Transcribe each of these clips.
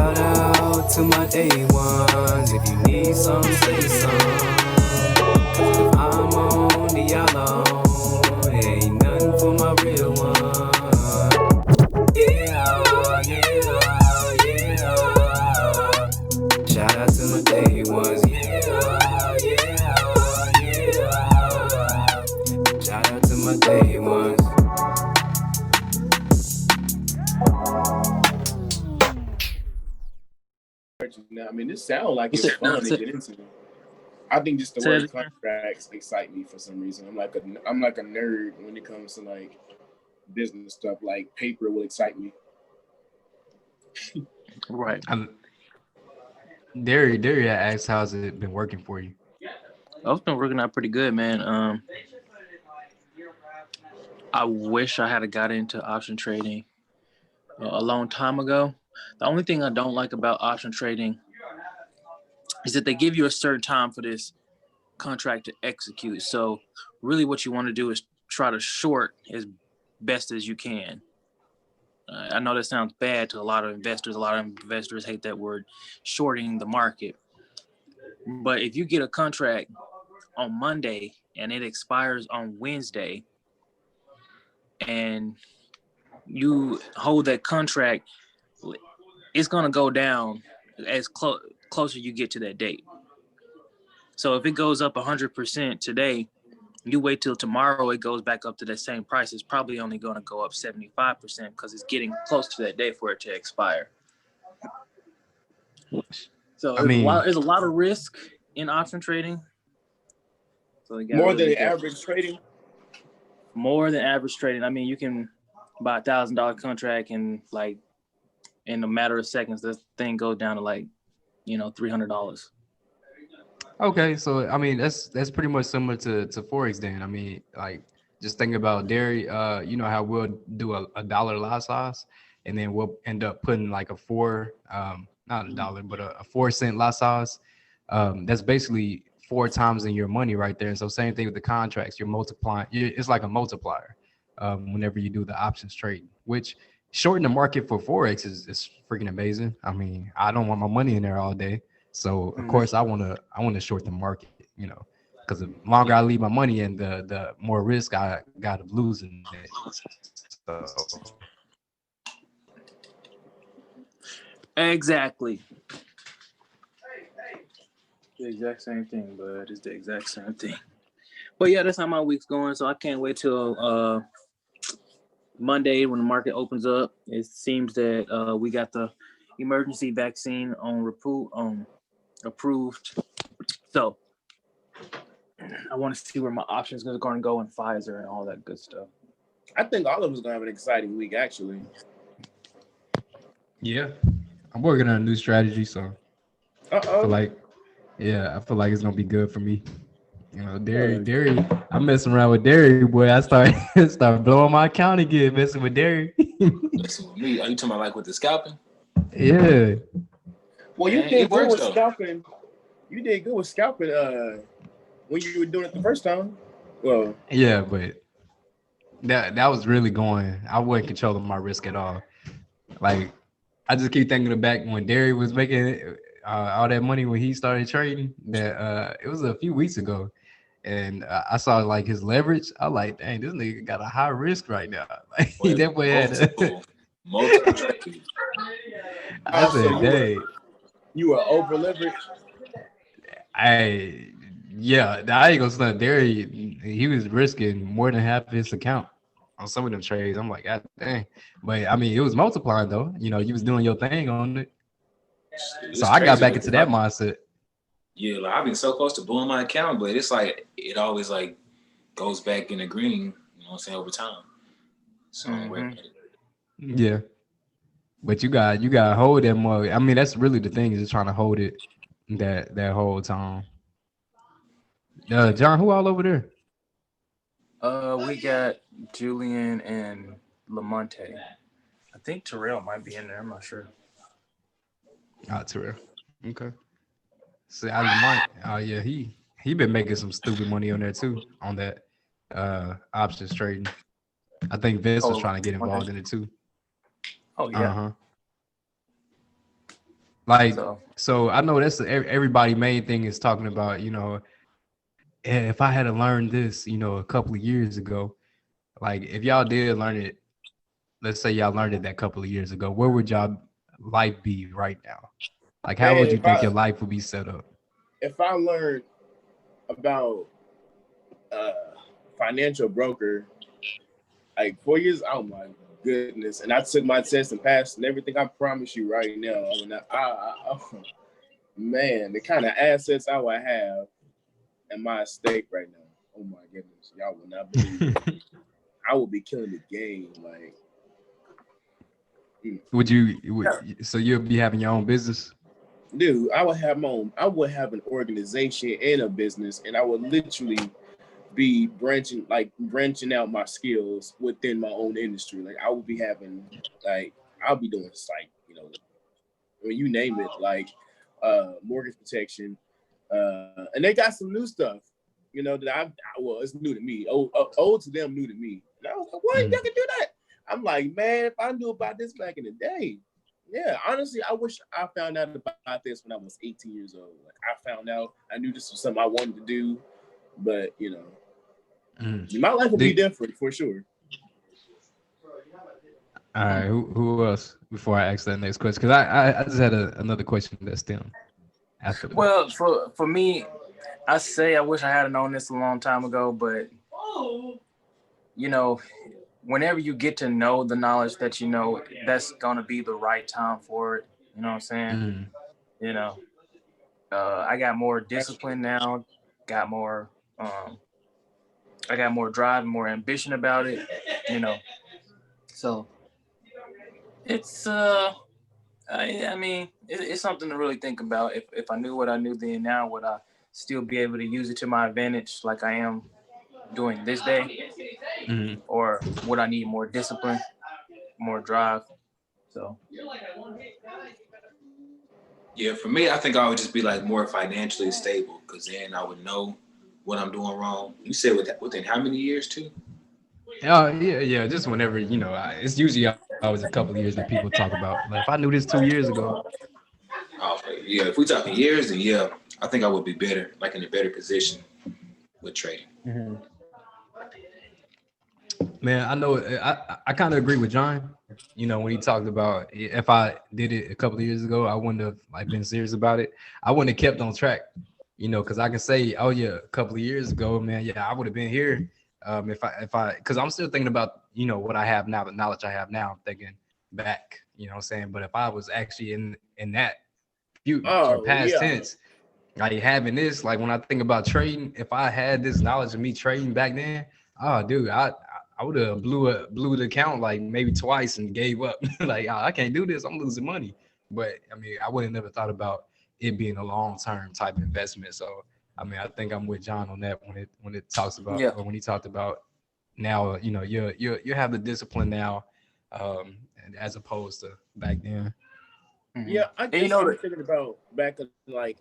Shout out to my day ones. If you need some, say some. 'Cause if I'm on the yellow, it ain't nothing for my real one. Yeah, yeah, yeah. Shout out to my day ones. Yeah, yeah, yeah. Shout out to my day ones. Now, I mean, this sounds like You it's said no. fun to get into. I think just the Say that word again. contracts excite me for some reason. I'm like a nerd when it comes to like business stuff. Like paper will excite me. Right. Derry asked, how's it been working for you? Oh, it's been working out pretty good, man. I wish I had got into option trading a long time ago. The only thing I don't like about option trading is that they give you a certain time for this contract to execute. So really what you want to do is try to short as best as you can. I know that sounds bad to a lot of investors. A lot of investors hate that word, shorting the market. But if you get a contract on Monday and it expires on Wednesday and you hold that contract, it's going to go down as closer you get to that date. So if it goes up 100% today, you wait till tomorrow, it goes back up to that same price. It's probably only going to go up 75% because it's getting close to that day for it to expire. So there's a lot of risk in option trading. So More than average trading. More than average trading. I mean, you can buy $1,000 contract and like in a matter of seconds, this thing goes down to like, $300. Okay, so I mean that's pretty much similar to Forex then. I mean, like just think about dairy, you know how we'll do a dollar lot size and then we'll end up putting like a not a dollar, but a 4 cent lot size. That's basically 4 times in your money right there. And so same thing with the contracts, you're multiplying, it's like a multiplier whenever you do the options trade, which shorting the market for Forex is freaking amazing. I mean, I don't want my money in there all day. So of course I want to short the market, because the longer I leave my money in, the more risk I got of losing it. So Exactly. The exact same thing, but it's the exact same thing. But yeah, that's how my week's going. So I can't wait till Monday when the market opens up. It seems that we got the emergency vaccine approved. So I want to see where my options are going to go in Pfizer and all that good stuff. I think all of us gonna have an exciting week, actually. yeah, I'm working on a new strategy, so I feel like it's gonna be good for me. Dairy. I'm messing around with Dairy, boy. I start blowing my account again, messing with Dairy. Messing with me? Are you talking about like with the scalping? Yeah. Well, you did good with scalping. You did good with scalping when you were doing it the first time. Well, yeah, but that was really going. I wasn't controlling my risk at all. Like I just keep thinking back when Derry was making all that money when he started trading. That it was a few weeks ago, and I saw like his leverage. I like, dang, this nigga got a high risk right now. Like he definitely had multiple trades. I said, dang, you were over leveraged. I ain't gonna stunt. Derry, he was risking more than half his account on some of them trades. I'm like, God dang. But I mean, it was multiplying though. You was doing your thing on it. So I got back into that mindset. Yeah, like I've been so close to blowing my account, but it's like it always like goes back in the green, you know what I'm saying, over time. So yeah. But you got to hold that more. I mean, that's really the thing, is just trying to hold it that whole time. John, who all over there? We got Julian and Lamonte. I think Terrell might be in there. I'm not sure. Terrell. Okay. See, Lamont. Oh yeah, he been making some stupid money on there too, on that options trading. I think Vince was trying to get involved in it too. Oh yeah. Like, So so I know that's everybody main thing is talking about, you know, if I had to learn this, you know, a couple of years ago, like if y'all did learn it, let's say y'all learned it that couple of years ago, where would y'all life be right now? Like, how Man, would you think your life would be set up? if I learned about uh financial broker like 4 years, oh my goodness, and I took my test and passed and everything. I promise you right now, man, the kind of assets I would have at my estate right now. Oh my goodness, y'all will not believe it. I would be killing the game. Like, Would you? So you'll be having your own business? dude, I would have my own. I would have an organization and a business, and I would literally be branching out my skills within my own industry. Like, I would be having, like, I'll be doing like, when you name it, like mortgage protection, and they got some new stuff, that well, it's new to me. Old to them, new to me. And I was like, what? Y'all can do that? I'm like, man, if I knew about this back in the day, yeah. Honestly, I wish I found out about this when I was 18 years old. Like, I found out, I knew this was something I wanted to do, but my life will be different for sure. All right, who else before I ask that next question? Because I just had another question that's stem after that. well, for me, I say I wish I had known this a long time ago, but whenever you get to know the knowledge that that's gonna be the right time for it. You know what I'm saying? I got more discipline now, got more I got more drive and more ambition about it, So it's it's something to really think about. If I knew what I knew then, now would I still be able to use it to my advantage like I am doing this day? Or would I need more discipline, more drive? So Yeah, for me, I think I would just be like more financially stable, because then I would know what I'm doing wrong. You said within how many years too? Yeah. Just whenever it's usually always a couple of years that people talk about. Like, if I knew this 2 years ago. Okay, yeah. If we talking years, then yeah, I think I would be better, like in a better position with trading. Man, I know I kind of agree with John. When he talked about if I did it a couple of years ago, I wouldn't have like been serious about it. I wouldn't have kept on track, because I can say, oh yeah, a couple of years ago, man, yeah, I would have been here. If I, because I'm still thinking about what I have now, the knowledge I have now. I'm thinking back, what I'm saying. But if I was actually in that future past tense, like having this, like when I think about trading, if I had this knowledge of me trading back then, oh dude, I would have blew the account like maybe twice and gave up. Like, I can't do this. I'm losing money. But I mean, I would have never thought about it being a long-term type investment. So I mean, I think I'm with John on that when it talks about, or when he talked about now, you have the discipline now, as opposed to back then. Yeah, I guess I'm thinking about back of like,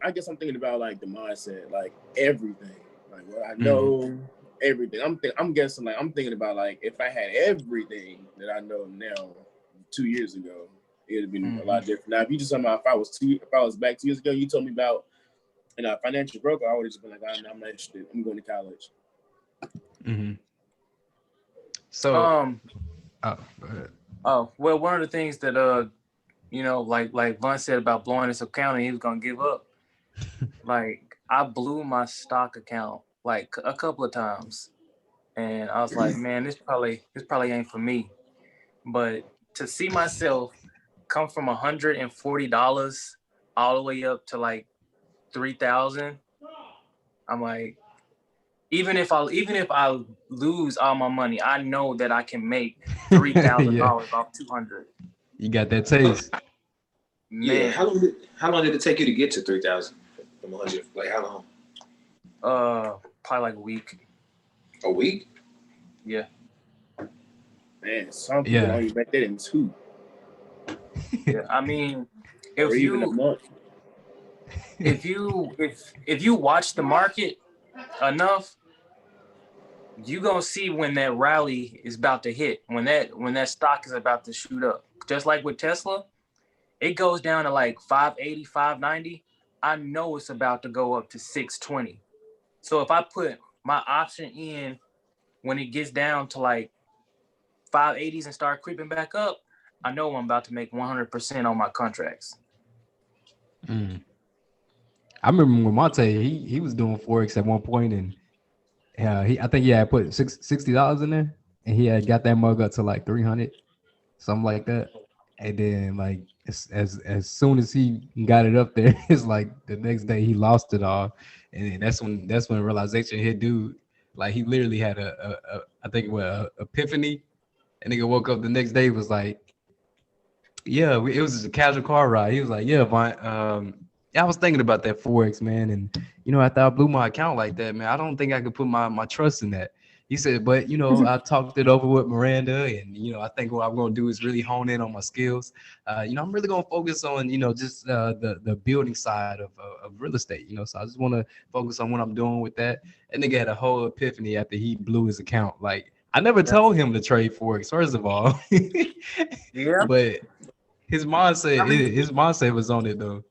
I guess I'm thinking about like the mindset, like everything, like what I know, everything. I'm guessing like I'm thinking about like if I had everything that I know now 2 years ago, it'd have been a lot different. Now, if you just talking about if I was back 2 years ago, you told me about a financial broker, I would have just been like, I'm not interested. I'm going to college. So, well, one of the things that like Vaughn said about blowing his account and he was gonna give up. Like, I blew my stock account like a couple of times, and I was like, man, this probably ain't for me. But to see myself come from $140 all the way up to like 3,000, I'm like, even if I lose all my money, I know that I can make $3,000 off 200. You got that taste. Man. Yeah. How long did it take you to get to 3,000 from 100? Like, how long? Probably like a week. A week? Yeah. Man, some people only make that in 2. Yeah, I mean, or even a month. If you watch the market enough, you gonna see when that rally is about to hit, when that stock is about to shoot up. Just like with Tesla, it goes down to like 580, 590, I know it's about to go up to 620. So if I put my option in when it gets down to like 580s and start creeping back up, I know I'm about to make 100% on my contracts. Mm. I remember when Monte he was doing forex at one point, and I think he had put $60 in there, and he had got that mug up to like 300, something like that. And then like as soon as he got it up there, it's like the next day he lost it all, and then that's when realization hit dude. Like he literally had a I think what a epiphany, and nigga woke up the next day was like, yeah, it was just a casual car ride. He was like, yeah, Vaughn, yeah, I was thinking about that Forex, man. And, after I blew my account like that, man, I don't think I could put my trust in that. He said, but, I talked it over with Miranda, and, I think what I'm going to do is really hone in on my skills. I'm really going to focus on, just the building side of real estate, so I just want to focus on what I'm doing with that. And nigga had a whole epiphany after he blew his account. Like, I never told him to trade Forex, first of all. Yeah. But his mindset, I mean- his mindset was on it though.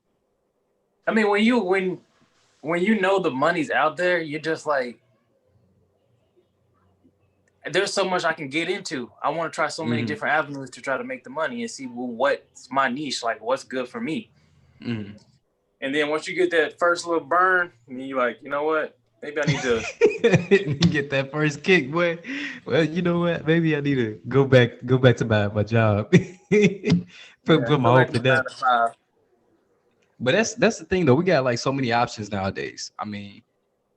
I mean, when you know the money's out there, you're just like, there's so much I can get into. I want to try so many different avenues to try to make the money and see, well, what's my niche, like what's good for me. And then once you get that first little burn, and you're like, you know what? Maybe I need to get that first kick, boy. Well, you know what? Maybe I need to go back to my job. put my hope in that. But that's the thing though. We got like so many options nowadays. I mean,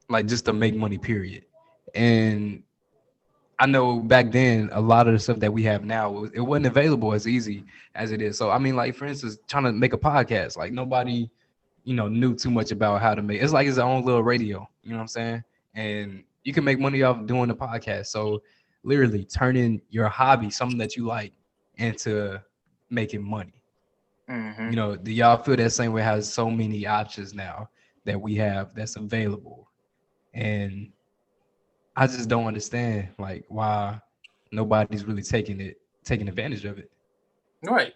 like just to make money, period. And I know back then a lot of the stuff that we have now, it wasn't available as easy as it is. So I mean, like for instance, trying to make a podcast, like nobody, knew too much about how to make. It's like it's own little radio. You know what I'm saying? And you can make money off doing the podcast. So literally turning your hobby, something that you like, into making money. Do y'all feel that same way? Has so many options now that we have that's available, and I just don't understand like why nobody's really taking advantage of it. Right.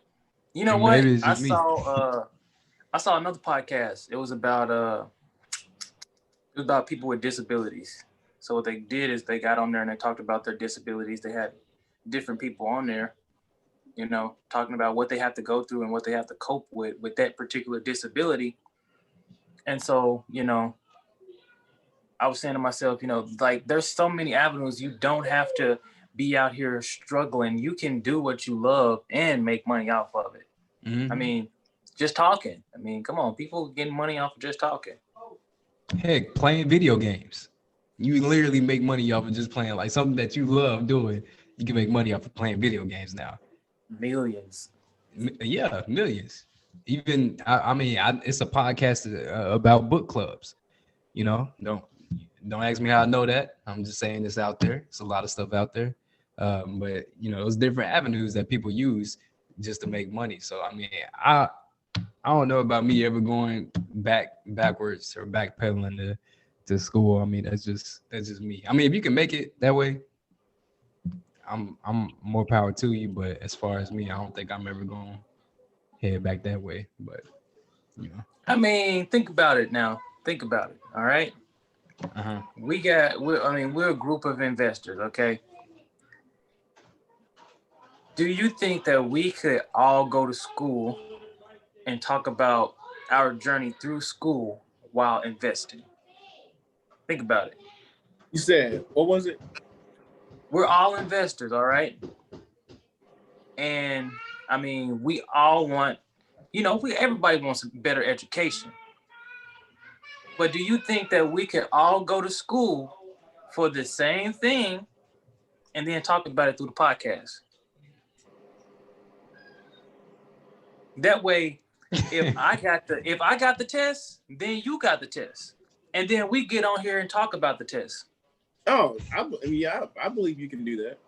You know And what? maybe it's I just me. saw another podcast. It was about people with disabilities. So what they did is they got on there and they talked about their disabilities. They had different people on there, talking about what they have to go through and what they have to cope with that particular disability. And so, I was saying to myself, like there's so many avenues. You don't have to be out here struggling. You can do what you love and make money off of it. I mean, just talking. I mean, come on, people getting money off of just talking. Heck, playing video games. You can literally make money off of just playing like something that you love doing. You can make money off of playing video games now. Millions. Yeah, millions. Even it's a podcast about book clubs. Don't ask me how I know that. I'm just saying this out there. It's a lot of stuff out there. But those different avenues that people use just to make money. So I mean, I don't know about me ever going backwards or backpedaling to school. I mean, that's just me. I mean, if you can make it that way, I'm more power to you. But as far as me, I don't think I'm ever going to head back that way. But I mean, think about it now. Think about it. All right. We're a group of investors, okay? Do you think that we could all go to school and talk about our journey through school while investing? Think about it. You said, what was it? We're all investors, all right? And I mean, we all want, everybody wants a better education. But do you think that we could all go to school for the same thing and then talk about it through the podcast? That way, if I got the test, then you got the test, and then we get on here and talk about the test. Oh, I believe you can do that.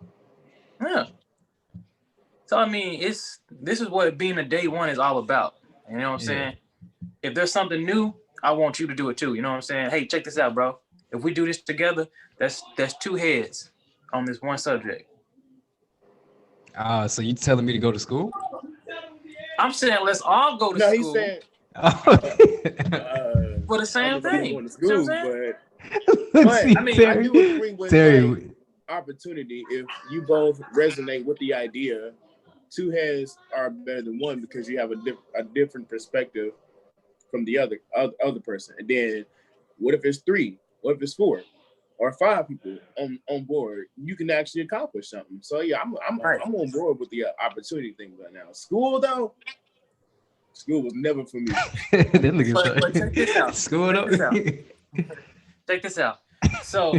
Yeah. So I mean, this is what being a day one is all about. You know what I'm saying? If there's something new, I want you to do it too. You know what I'm saying? Hey, check this out, bro. If we do this together, that's two heads on this one subject. So you telling me to go to school? I'm saying let's all go to No, school he's saying for the same I'm gonna thing. going to You know school, what I'm saying? but I mean, I do agree with Terry, like opportunity. If you both resonate with the idea, two heads are better than one because you have a different perspective from the other person. And then, what if it's 3? What if it's 4 or 5 people on board? You can actually accomplish something. So yeah, I'm Right. on board with the opportunity thing right now. School though, school was never for me. that nigga But check this out. School Check this out. up. Check this out. So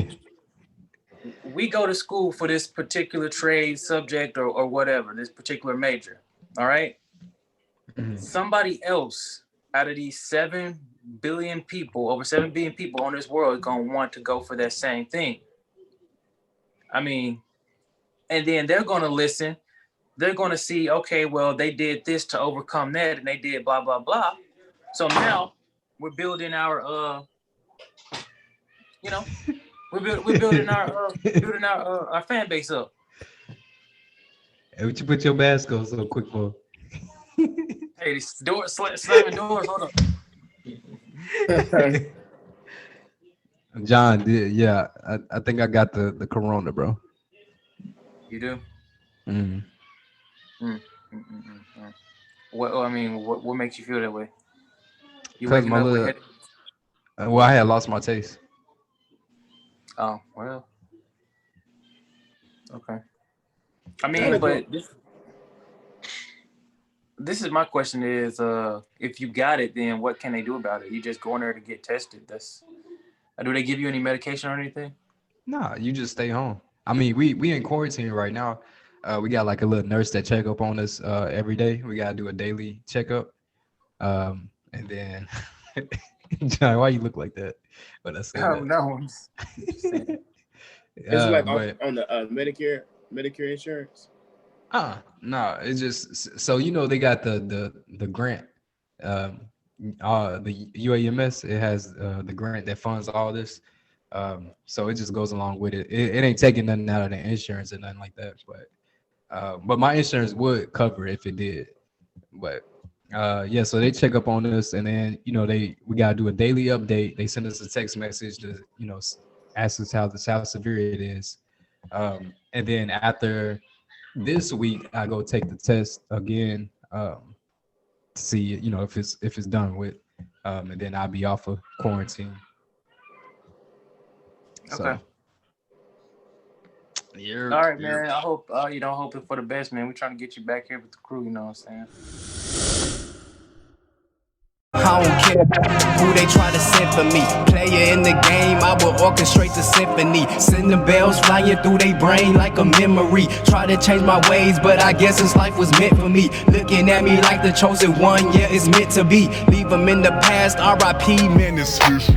we go to school for this particular trade subject or whatever, this particular major. All right. Somebody else out of these 7 billion people, over 7 billion people on this world, is gonna want to go for that same thing. I mean, and then they're gonna listen. They're gonna see, okay, well, they did this to overcome that, and they did blah blah blah. So now we're building our you know, we're building our fan base up. Hey, what you put your mask on so quick for? Hey, these doors slamming doors. Hold up. John, yeah, I think I got the corona, bro. You do? Mm. What makes you feel that way? You 'Cause waking my up with little, head? well, I had lost my taste. Oh, well. Okay. I mean, but this is my question is, if you got it, then what can they do about it? You just go in there to get tested. Do they give you any medication or anything? Nah, you just stay home. I mean, we in quarantine right now. We got like a little nurse that check up on us every day. We gotta do a daily checkup. And then John, why you look like that? But I said that. No. I'm just saying. Is it like but, on the Medicare insurance? no, it's just so they got the grant. The UAMS, it has the grant that funds all this. So it just goes along with it. It ain't taking nothing out of the insurance or nothing like that. But my insurance would cover if it did. But yeah, so they check up on us, and then we gotta do a daily update. They send us a text message to ask us how severe it is. And then after this week, I go take the test again to see if it's done with, and then I'll be off of quarantine. So, Okay. yeah. All right, man. I hope hope it for the best, man. We're trying to get you back here with the crew. You know what I'm saying? I don't care who they try to send for me. Player in the game, I will orchestrate the symphony. Send the bells flying through their brain like a memory. Try to change my ways, but I guess this life was meant for me. Looking at me like the chosen one, yeah, it's meant to be. Leave them in the past, R.I.P. Man, it's history.